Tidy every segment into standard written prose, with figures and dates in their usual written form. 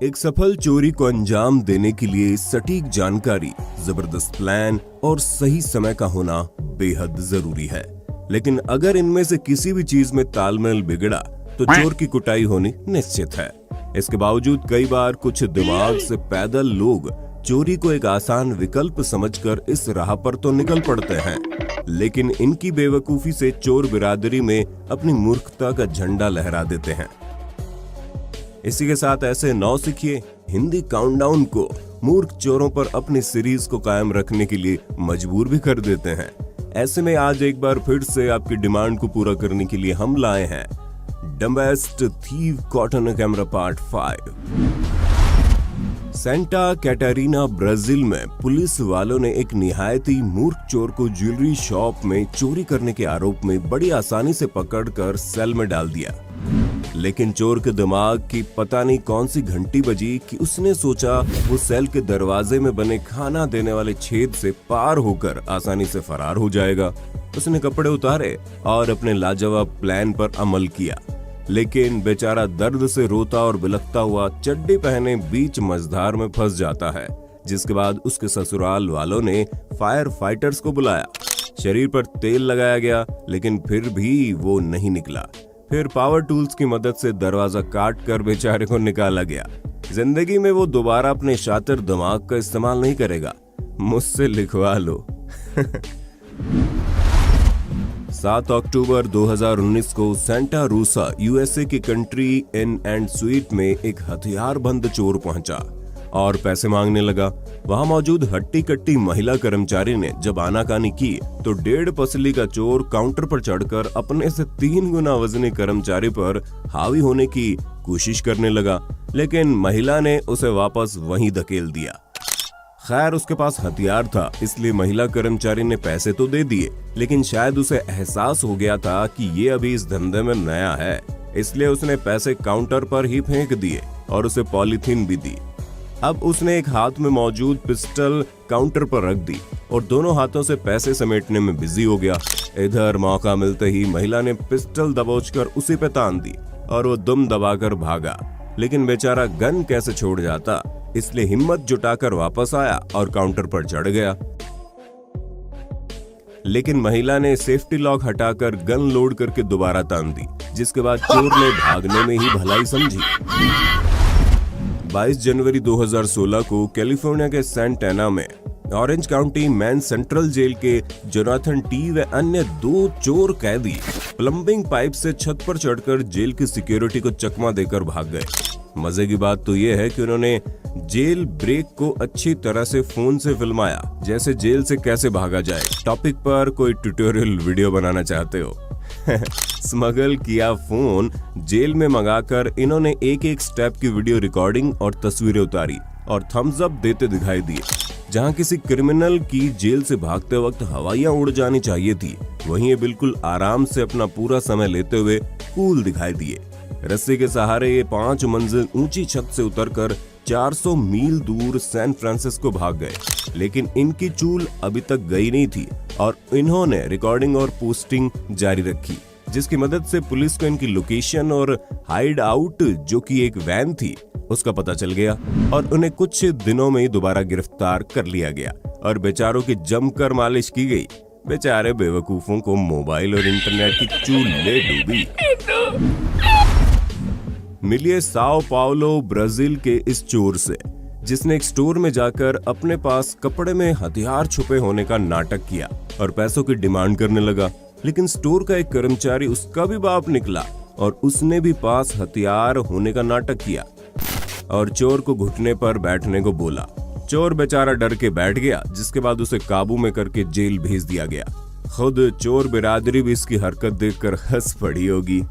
एक सफल चोरी को अंजाम देने के लिए सटीक जानकारी, जबरदस्त प्लान और सही समय का होना बेहद जरूरी है। लेकिन अगर इनमें से किसी भी चीज में तालमेल बिगड़ा तो चोर की कुटाई होनी निश्चित है। इसके बावजूद कई बार कुछ दिमाग से पैदल लोग चोरी को एक आसान विकल्प समझकर इस राह पर तो निकल पड़ते हैं, लेकिन इनकी बेवकूफी से चोर बिरादरी में अपनी मूर्खता का झंडा लहरा देते हैं। इसी के साथ ऐसे नौसिखिए हिंदी काउंटडाउन को मूर्ख चोरों पर अपनी सीरीज को कायम रखने के लिए मजबूर भी कर देते हैं। ऐसे में आज एक बार फिर से आपकी डिमांड को पूरा करने के लिए हम लाए हैं dumbest thief caught on camera part 5। Santa Catarina Brazil में पुलिस वालों ने एक निहायत ही मूर्ख चोर को ज्वेलरी शॉप में चोरी करने के आरोप में बड़ी आसानी से पकड़कर सेल में डाल दिया। लेकिन चोर के दिमाग की पता नहीं कौन सी घंटी बजी कि उसने सोचा वो सेल के दरवाजे में बने खाना देने वाले छेद से पार होकर आसानी से फरार हो जाएगा। उसने कपड़े उतारे और अपने लाजवाब प्लान पर अमल किया, लेकिन बेचारा दर्द से रोता और बिलखता हुआ चड्डी पहने बीच मझधार में फंस जाता है। जिसके बाद उसके ससुराल वालों ने फायर फाइटर्स को बुलाया। शरीर पर तेल लगाया गया, लेकिन फिर भी वो नहीं निकला। फिर पावर टूल्स की मदद से दरवाजा काट कर बेचारे को निकाला गया। जिंदगी में वो दोबारा अपने शातिर दिमाग का इस्तेमाल नहीं करेगा, मुझसे लिखवा लो। 7 अक्टूबर 2019 को सेंटा रूसा यूएसए की कंट्री इन एंड स्वीट में एक हथियारबंद चोर पहुंचा और पैसे मांगने लगा। वहां मौजूद हट्टी कट्टी महिला कर्मचारी ने जब आनाकानी की तो 1.5 पसली का चोर काउंटर पर चढ़कर अपने से 3 गुना वजनी कर्मचारी पर हावी होने की कोशिश करने लगा, लेकिन महिला ने उसे वापस वहीं धकेल दिया। खैर, उसके पास हथियार था, इसलिए महिला कर्मचारी ने पैसे तो दे दिए, लेकिन शायद उसे एहसास हो गया था कि ये अभी इस धंधे में नया है, इसलिए उसने पैसे काउंटर पर ही फेंक दिए और उसे पॉलीथीन भी दी। अब उसने एक हाथ में मौजूद पिस्टल काउंटर पर रख दी और दोनों हाथों से पैसे समेटने में बिजी हो गया। इधर मौका मिलते ही महिला ने पिस्टल दबोचकर उसी पे तान दी और वो दुम दबाकर भागा, लेकिन बेचारा गन कैसे छोड़ जाता, इसलिए हिम्मत जुटाकर वापस आया और काउंटर पर चढ़ गया। लेकिन महिला ने सेफ्टी लॉक हटाकर गन लोड करके दोबारा तान दी, जिसके बाद चोर ने भागने में ही भलाई समझी। 22 जनवरी 2016 को कैलिफोर्निया के सैंटाना में Orange County man central jail के जोनाथन टी व अन्य 2 चोर कैदी प्लम्बिंग पाइप से छत पर चढ़कर जेल की सिक्योरिटी को चकमा देकर भाग गए। मजे की बात तो ये है कि उन्होंने जेल ब्रेक को अच्छी तरह से फोन से फिल्माया, जैसे जेल से कैसे भागा जाए टॉपिक पर कोई ट्यूटोरियल वीडियो बनाना चाहते हो। स्मगल किया फोन जेल में मंगाकर इन्होंने एक स्टेप की वीडियो रिकॉर्डिंग और तस्वीरें उतारी और थम्स अप देते दिखाई दिए। जहां किसी क्रिमिनल की जेल से भागते वक्त हवाइयां उड़ जानी चाहिए थी, वहीं ये बिल्कुल आराम से अपना पूरा समय लेते हुए कूल दिखाई दिए। रस्सी के सहारे ये 5 मंजिल ऊंची छत से उतरकर 400 मील दूर सैन फ्रांसिस्को भाग गए, लेकिन इनकी चूल अभी तक गई नहीं थी और इन्होंने रिकॉर्डिंग और पोस्टिंग जारी रखी, जिसकी मदद से पुलिस को इनकी लोकेशन और हाइड आउट, जो कि एक वैन थी, उसका पता चल गया और उन्हें कुछ दिनों में ही दोबारा गिरफ्तार कर लिया गया और बेचारों की जमकर मालिश की गई। बेचारे बेवकूफों को मोबाइल और इंटरनेट की चूल ले डूबी। मिलिए साओ पाउलो ब्राजील के इस चोर से, जिसने एक स्टोर में जाकर अपने पास कपड़े में हथियार छुपे होने का नाटक किया और पैसों की डिमांड करने लगा। लेकिन स्टोर का एक कर्मचारी उसका भी बाप निकला और उसने भी पास हथियार होने का नाटक किया और चोर को घुटने पर बैठने को बोला। चोर बेचारा डर के बैठ गया, जिसके बाद उसे काबू में करके जेल भेज दिया गया। खुद चोर बिरादरी भी इसकी हरकत देखकर हंस पड़ी होगी।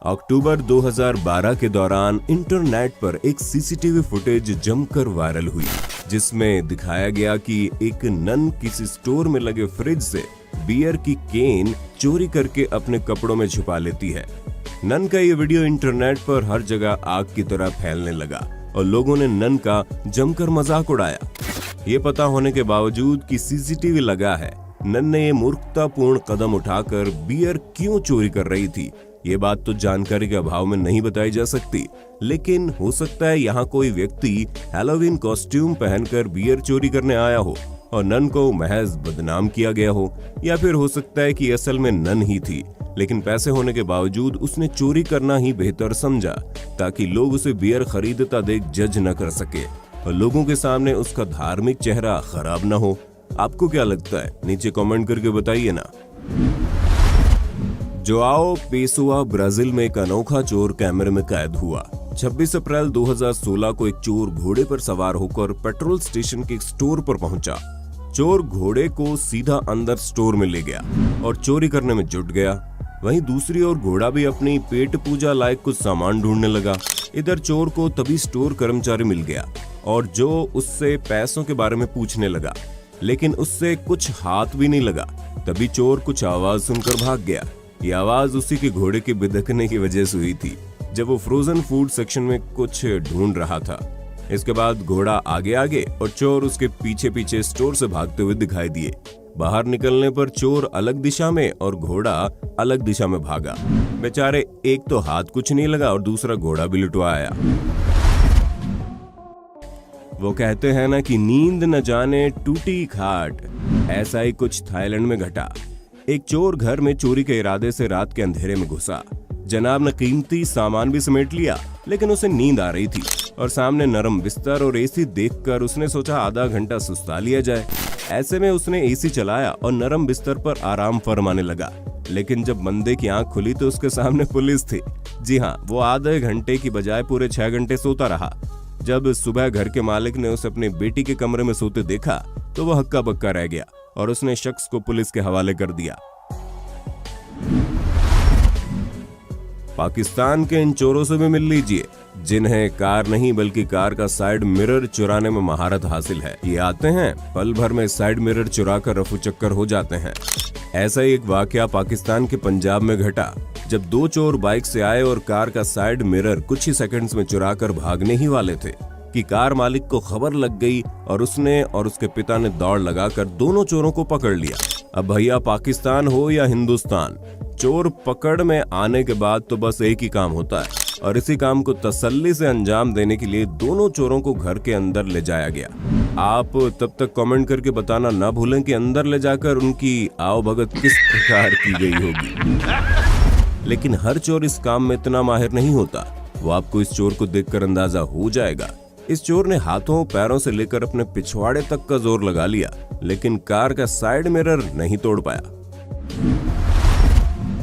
अक्टूबर 2012 के दौरान इंटरनेट पर एक सीसीटीवी फुटेज जमकर वायरल हुई, जिसमें दिखाया गया कि एक नन किसी स्टोर में लगे फ्रिज से बियर की केन चोरी करके अपने कपड़ों में छुपा लेती है। नन का ये वीडियो इंटरनेट पर हर जगह आग की तरह फैलने लगा और लोगों ने नन का जमकर मजाक उड़ाया। ये पता होने के बावजूद कि सीसीटीवी लगा है, नन ने ये मूर्खतापूर्ण कदम उठाकर बियर क्यों चोरी कर रही थी ये बात तो जानकारी के अभाव में नहीं बताई जा सकती, लेकिन हो सकता है यहाँ कोई व्यक्ति हैलोवीन कॉस्ट्यूम पहनकर बियर चोरी करने आया हो और नन को महज बदनाम किया गया हो, या फिर हो सकता है कि असल में नन ही थी, लेकिन पैसे होने के बावजूद उसने चोरी करना ही बेहतर समझा ताकि लोग उसे बियर खरीदता देख जज न कर सके और लोगों के सामने उसका धार्मिक चेहरा खराब न हो। आपको क्या लगता है? नीचे कमेंट करके बताइए ना। जोआओ पेसोआ ब्राजील में एक अनोखा चोर कैमरे में कैद हुआ। 26 अप्रैल 2016 को एक चोर घोड़े पर सवार होकर पेट्रोल स्टेशन के एक स्टोर पर पहुंचा। चोर घोड़े को सीधा अंदर स्टोर में ले गया और चोरी करने में जुट गया। वहीं दूसरी ओर घोड़ा भी अपनी पेट पूजा लायक कुछ सामान ढूंढने लगा। इधर चोर को तभी स्टोर कर्मचारी मिल गया और जो उससे पैसों के बारे में पूछने लगा, लेकिन उससे कुछ हाथ भी नहीं लगा। तभी चोर कुछ आवाज सुनकर भाग गया। ये आवाज उसी के घोड़े के बिदकने की वजह से हुई थी जब वो फ्रोजन फूड सेक्शन में कुछ ढूंढ रहा था। इसके बाद घोड़ा आगे आगे और चोर उसके पीछे पीछे स्टोर से भागते हुए दिखाई दिए। बाहर निकलने पर चोर अलग दिशा में और घोड़ा अलग दिशा में भागा। बेचारे, एक तो हाथ कुछ नहीं लगा और दूसरा घोड़ा भी लुटवा आया। वो कहते हैं ना कि नींद न जाने टूटी खाट, ऐसा ही कुछ थाईलैंड में घटा। एक चोर घर में चोरी के इरादे से रात के अंधेरे में घुसा। जनाब ने कीमती सामान भी समेट लिया, लेकिन उसे नींद आ रही थी और सामने नरम बिस्तर और एसी देखकर उसने सोचा आधा घंटा सुस्ता लिया जाए। ऐसे में उसने एसी चलाया और नरम बिस्तर पर आराम फरमाने लगा। लेकिन जब बंदे की आंख खुली तो उसके सामने पुलिस थी। जी हाँ, वो आधे घंटे की बजाय पूरे 6 घंटे सोता रहा। जब सुबह घर के मालिक ने उसे अपनी बेटी के कमरे में सोते देखा तो वो हक्का बक्का रह गया और उसने शख्स को पुलिस के हवाले कर दिया। पाकिस्तान के इन चोरों से भी मिल लीजिए जिन्हें कार नहीं बल्कि कार का साइड मिरर चुराने में महारत हासिल है। ये आते हैं, पल भर में साइड मिरर चुरा कर रफू चक्कर हो जाते हैं। ऐसा ही एक वाकया पाकिस्तान के पंजाब में घटा जब 2 चोर बाइक से आए और कार का साइड मिरर कुछ ही सेकंड्स में चुरा कर भागने ही वाले थे कि कार मालिक को खबर लग गई और उसने और उसके पिता ने दौड़ लगाकर दोनों चोरों को पकड़ लिया। अब भैया, पाकिस्तान हो या हिंदुस्तान, चोर पकड़ में आने के बाद तो बस एक ही काम होता है और इसी काम को तसल्ली से अंजाम देने के लिए दोनों चोरों को घर के अंदर ले जाया गया। आप तब तक कमेंट करके बताना ना भूलें कि अंदर ले जाकर उनकी आवभगत किस प्रकार की गई होगी। लेकिन हर चोर इस काम में इतना माहिर नहीं होता। वो आपको इस चोर को देखकर अंदाजा हो जाएगा। इस चोर ने हाथों पैरों से लेकर अपने पिछवाड़े तक का जोर लगा लिया, लेकिन कार का साइड मिरर नहीं तोड़ पाया।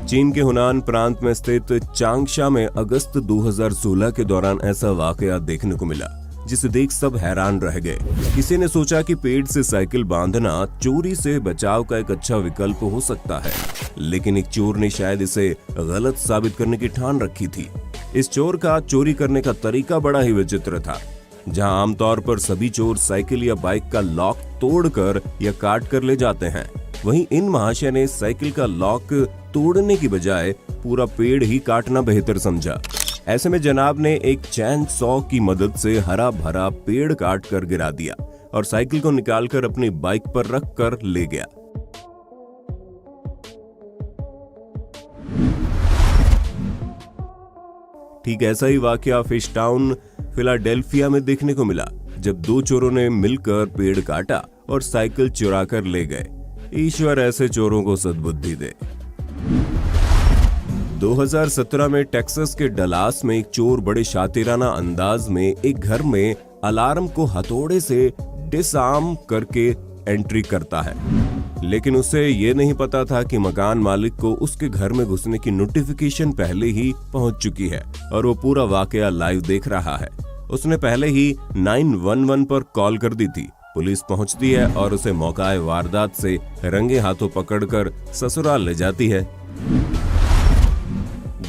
चीन के हुनान प्रांत में स्थित चांगशा में अगस्त 2016 के दौरान ऐसा वाकया देखने को मिला जिसे देख सब हैरान रह गए। किसी ने सोचा कि पेड़ से साइकिल बांधना चोरी से बचाव का एक अच्छा विकल्प हो सकता है, लेकिन एक चोर ने शायद इसे गलत साबित करने की ठान रखी थी। इस चोर का चोरी करने का तरीका बड़ा ही विचित्र था। जहां आमतौर पर सभी चोर साइकिल या बाइक का लॉक तोड़कर या काट कर ले जाते हैं, वहीं इन महाशय ने साइकिल का लॉक तोड़ने की बजाय पूरा पेड़ ही काटना बेहतर समझा। ऐसे में जनाब ने एक चैन सॉ की मदद से हरा भरा पेड़ काट कर गिरा दिया और साइकिल को निकालकर अपनी बाइक पर रख कर ले गया। ठीक ऐसा ही वाकया फिश टाउन फिलाडेल्फिया में देखने को मिला जब 2 चोरों ने मिलकर पेड़ काटा और साइकिल चुरा कर ले गए। ईश्वर ऐसे चोरों को सद्बुद्धि दे। 2017 में टेक्सास के डलास में एक चोर बड़े शातिराना अंदाज में एक घर में अलार्म को हथौड़े से डिसआर्म करके एंट्री करता है, लेकिन उसे ये नहीं पता था कि मकान मालिक को उसके घर में घुसने की नोटिफिकेशन पहले ही पहुंच चुकी है और वो पूरा वाकया लाइव देख रहा है। उसने पहले ही 911 पर कॉल कर दी थी। पुलिस पहुंचती है और उसे मौका वारदात से रंगे हाथों पकड़कर ससुराल ले जाती है।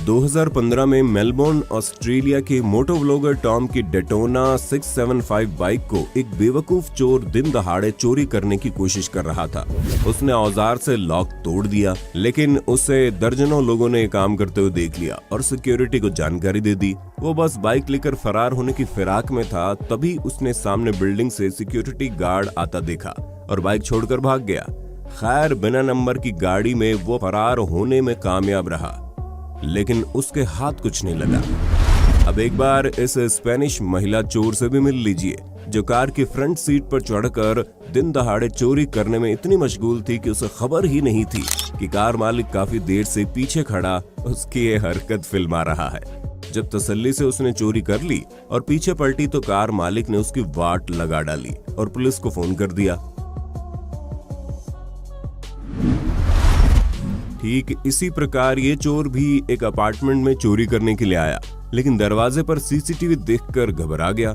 2015 में मेलबोर्न ऑस्ट्रेलिया के मोटो व्लॉगर टॉम की डेटोना 675 बाइक को एक बेवकूफ चोर दिन दहाड़े चोरी करने की कोशिश कर रहा था। उसने औजार से लॉक तोड़ दिया, लेकिन उसे दर्जनों लोगों ने काम करते हुए देख लिया और सिक्योरिटी को जानकारी दे दी। वो बस बाइक लेकर फरार होने की फिराक में था, तभी उसने सामने बिल्डिंग से सिक्योरिटी गार्ड आता देखा और बाइक छोड़कर भाग गया। खैर, बिना नंबर की गाड़ी में वो फरार होने में कामयाब रहा। लेकिन उसके हाथ कुछ नहीं लगा। अब एक बार इस स्पेनिश महिला चोर से भी मिल लीजिए, जो कार की फ्रंट सीट पर चढ़कर दिन दहाड़े चोरी करने में इतनी मशगूल थी कि उसे खबर ही नहीं थी कि कार मालिक काफी देर से पीछे खड़ा उसकी ये हरकत फिल्मा रहा है। जब तसल्ली से उसने चोरी कर ली और पीछे पलटी तो कार मालिक ने उसकी वाट लगा डाली और पुलिस को फोन कर दिया। ठीक इसी प्रकार ये चोर भी एक अपार्टमेंट में चोरी करने के लिए आया, लेकिन दरवाजे पर सीसीटीवी देखकर घबरा गया।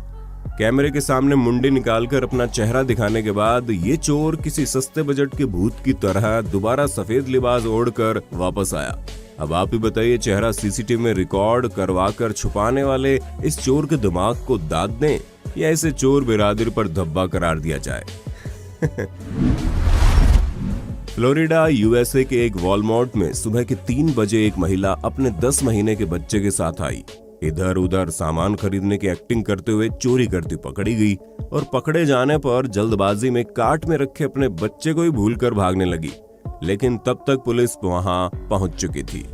कैमरे के सामने मुंडी निकालकर अपना चेहरा दिखाने के बाद ये चोर किसी सस्ते बजट के भूत की तरह दोबारा सफेद लिबास ओढ़कर वापस आया। अब आप ही बताइए, चेहरा सीसीटीवी में रिकॉर्ड करवाकर छुपाने वाले इस चोर के दिमाग को दाद दें या इसे चोर बिरादरी पर धब्बा करार दिया जाए। फ्लोरिडा यूएसए के एक वॉलमार्ट में सुबह के 3 बजे एक महिला अपने 10 महीने के बच्चे के साथ आई। इधर उधर सामान खरीदने की एक्टिंग करते हुए चोरी करती पकड़ी गई और पकड़े जाने पर जल्दबाजी में कार्ट में रखे अपने बच्चे को ही भूलकर भागने लगी। लेकिन तब तक पुलिस वहां पहुंच चुकी थी।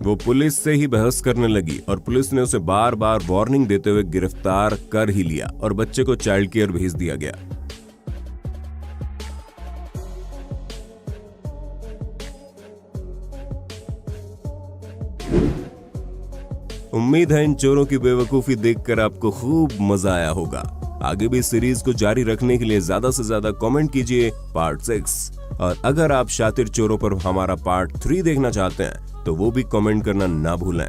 वो पुलिस से ही बहस करने लगी और पुलिस ने उसे बार बार वार्निंग देते हुए गिरफ्तार कर ही लिया और बच्चे को चाइल्ड केयर भेज दिया गया। उम्मीद है इन चोरों की बेवकूफी देखकर आपको खूब मजा आया होगा। आगे भी सीरीज को जारी रखने के लिए ज्यादा से ज्यादा कमेंट कीजिए पार्ट 6, और अगर आप शातिर चोरों पर हमारा पार्ट 3 देखना चाहते हैं तो वो भी कमेंट करना ना भूलें।